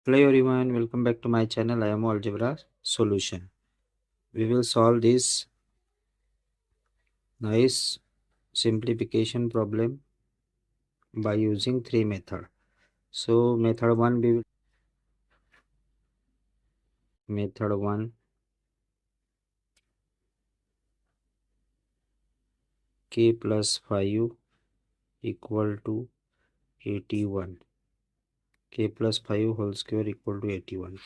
Hello everyone, welcome back to my channel. I am Algebra Solution. We will solve this nice simplification problem by using three methods. So method 1 k plus 5 equal to 81. K plus 5 whole square equal to 81.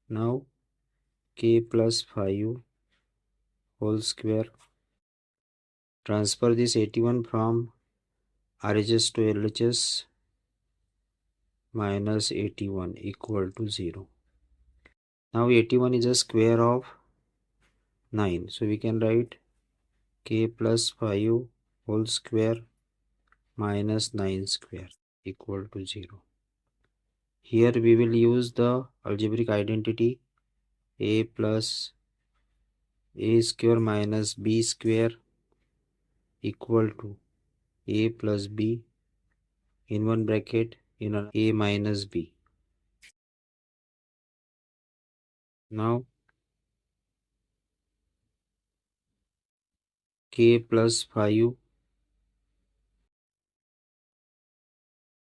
Now k plus 5 whole square. Transfer this 81 from RHS to LHS minus 81 equal to 0. Now 81 is a square of 9. So we can write k plus 5 whole square minus 9 square equal to 0. Here we will use the algebraic identity a plus a square minus b square equal to a plus b in one bracket in a minus b. Now k plus 5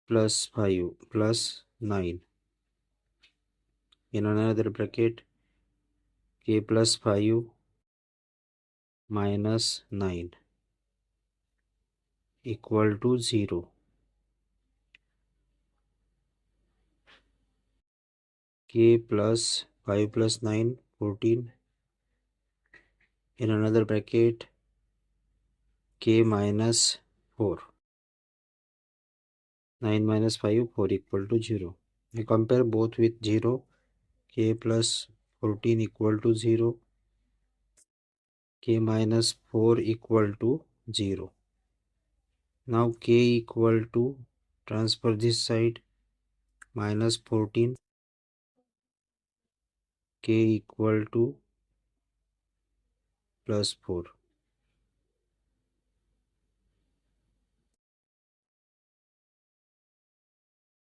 plus 5 plus 9 in another bracket k plus 5 minus 9 equal to 0. K plus 5 plus 9 14 in another bracket k minus 4. 9 minus 5 4 equal to 0. We compare both with 0. K plus 14 equal to 0. K minus 4 equal to 0. Now k equal to, transfer this side, minus 14. K equal to plus 4.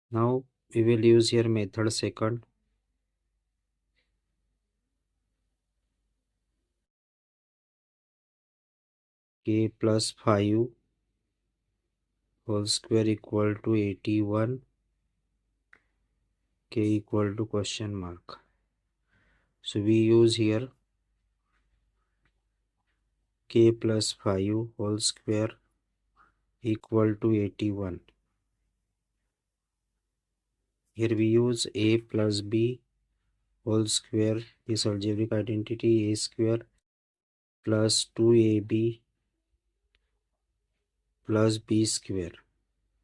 Now we will use here method second. K plus 5 whole square equal to 81. K equal to question mark. So we use here k plus 5 whole square equal to 81. Here we use a plus b whole square, this algebraic identity, a square plus 2ab plus b square.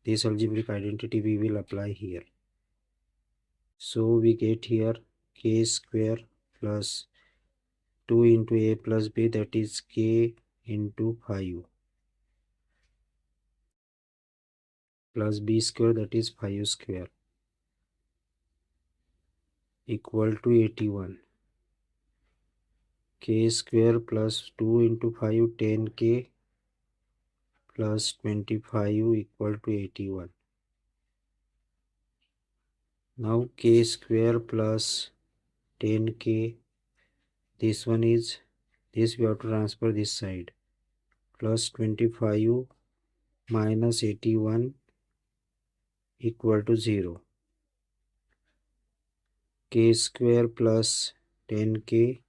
This algebraic identity we will apply here. So we get here k square plus 2 into a plus b, that is k into 5, plus b square, that is 5 square, equal to 81. K square plus 2 into 5 10k plus 25 equal to 81. Now k square plus 10k, this one is, this we have to transfer this side, plus 25 minus 81 equal to 0. K square plus 10k,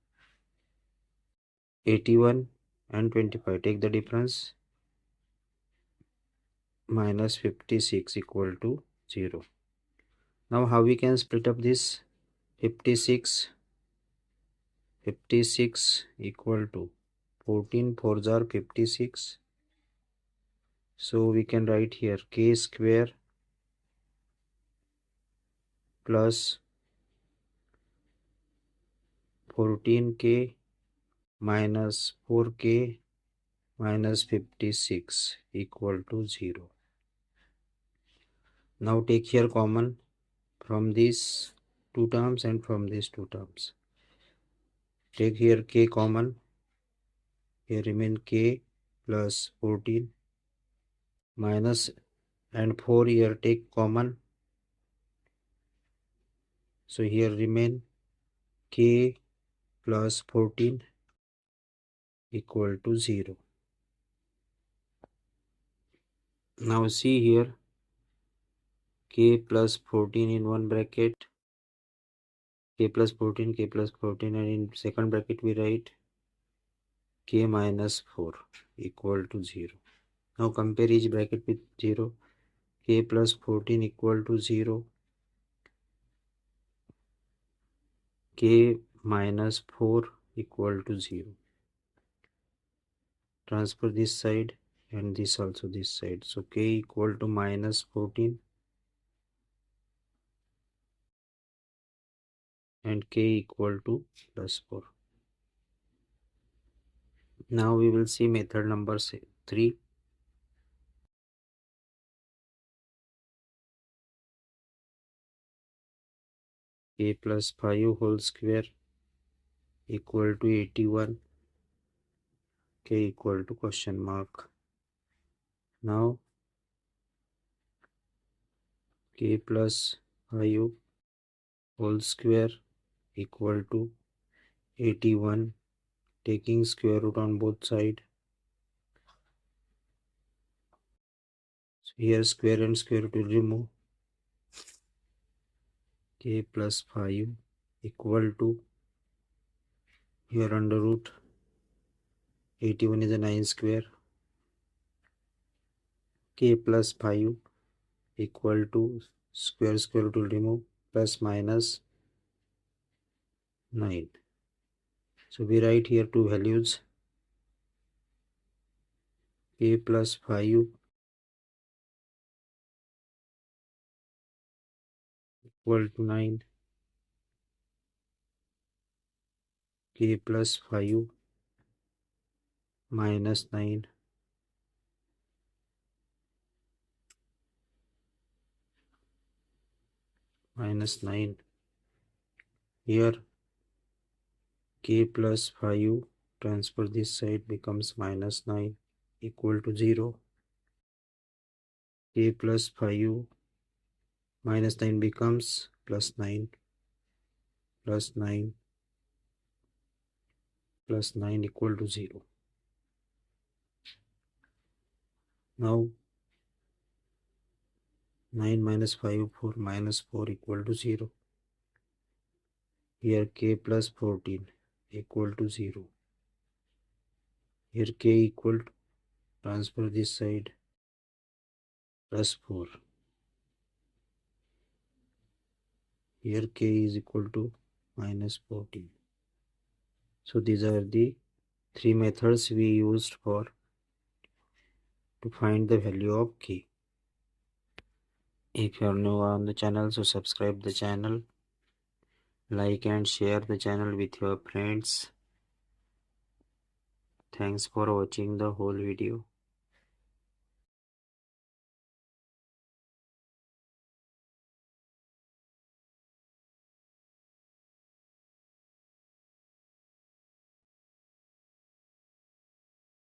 81 and 25, take the difference, minus 56 equal to 0. Now how we can split up this? 56 equal to 14 4s are 56. So we can write here k square plus 14k minus 4k minus 56 equal to 0. Now take here common from these two terms and from these two terms. Take here k common. Here remain k plus 14 minus, and 4 here take common. So here remain k plus 14 equal to 0. Now see here, k plus 14 in one bracket, k plus 14, k plus 14, and in second bracket we write k minus 4 equal to 0. Now compare each bracket with 0. K plus 14 equal to 0. K minus 4 equal to 0. Transfer this side and this also this side. So k equal to minus 14 and k equal to plus 4. Now we will see method number 3. K plus 5 whole square equal to 81. K equal to question mark. Now k plus 5 whole square equal to 81, taking square root on both sides. So here square and square root will remove. K plus 5 equal to, here under root 81 is a 9 square. K plus 5 equal to square root will remove, plus minus 9. So we write here two values. K plus 5 equal to 9. K plus 5 minus 9. Minus 9. Here k plus 5 transfer this side becomes minus 9 equal to 0. K plus 5 minus 9 becomes plus 9, plus 9, plus 9 equal to 0. Now 9 minus 5, 4 minus 4 equal to 0. Here k plus 14 equal to 0. Here k equal to, transfer this side, plus 4. Here k is equal to minus 14. So these are the three methods we used for to find the value of k. If you are new on the channel, so subscribe the channel, like and share the channel with your friends. Thanks for watching the whole video.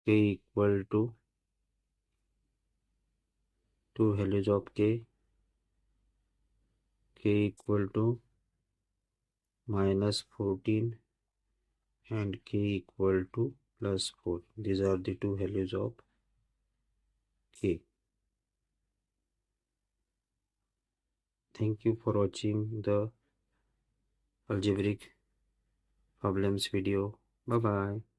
K equal to two values of k equal to minus 14 and k equal to plus 4. These are the two values of k. Thank you for watching the algebraic problems video. Bye bye.